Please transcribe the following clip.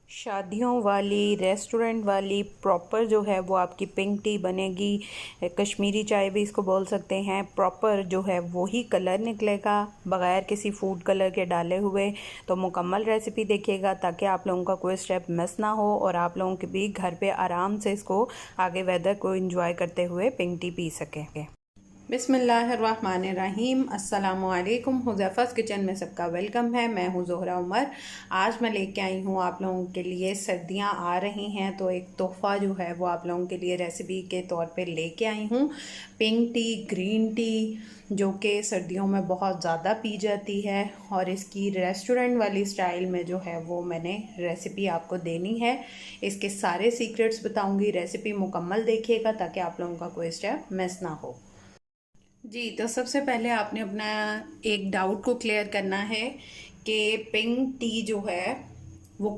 शादियों वाली रेस्टोरेंट वाली प्रॉपर जो है वो आपकी पिंक टी बनेगी। कश्मीरी चाय भी इसको बोल सकते हैं। प्रॉपर जो है वही कलर निकलेगा बगैर किसी फूड कलर के डाले हुए। तो मुकम्मल रेसिपी देखिएगा ताकि आप लोगों का कोई स्टेप मिस ना हो और आप लोगों के भी घर पे आराम से इसको आगे वेदर को एंजॉय करते हुए पिंक टी पी सकें। बिस्मिल्लाहिर्रहमानिर्रहीम। अस्सलामुअलैकुम। हुज़ैफ़ा's किचन में सबका वेलकम है। मैं हूँ ज़ोहरा उमर। आज मैं लेके आई हूँ आप लोगों के लिए, सर्दियाँ आ रही हैं तो एक तोहफ़ा जो है वो आप लोगों के लिए रेसिपी के तौर पे लेके आई हूँ। पिंक टी, ग्रीन टी, जो कि सर्दियों में बहुत ज़्यादा पी जाती है और इसकी रेस्टोरेंट वाली स्टाइल में जो है वो मैंने रेसिपी आपको देनी है। इसके सारे सीक्रेट्स बताऊँगी। रेसिपी मुकम्मल देखिएगा ताकि आप लोगों का कोई स्टेप मिस ना हो। जी, तो सबसे पहले आपने अपना एक डाउट को क्लियर करना है कि पिंक टी जो है वो